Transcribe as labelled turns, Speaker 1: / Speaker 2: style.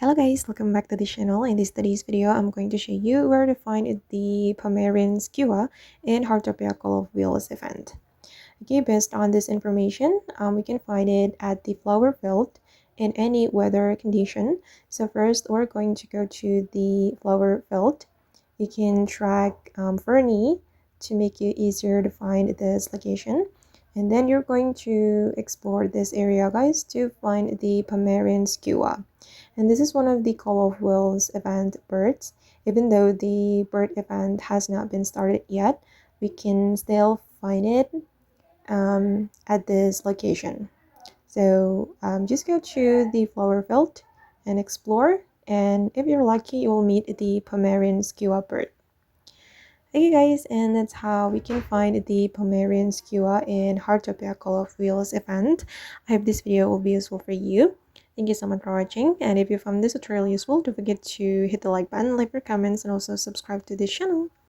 Speaker 1: Hello guys, welcome back to the channel. In this today's video, I'm going to show you where to find the Pomarine Skua in Heartopia Call of Wheels event. Okay, based on this information, we can find it at the flower field in any weather condition. So first, we're going to go to the flower field. You can track Fernie to make it easier to find this location. And then you're going to explore this area, guys, to find the Pomarine Skua. And this is one of the Call of Wheels event birds. Even though the bird event has not been started yet, we can still find it at this location. So just go to the flower field and explore. And if you're lucky, you will meet the Pomarine Skua bird. Okay guys, and that's how we can find the Pomarine Skua in Heartopia Call of Wheels event. I hope this video will be useful for you. Thank you so much for watching, and if you found this tutorial useful, don't forget to hit the like button, leave your comments, and also subscribe to this channel.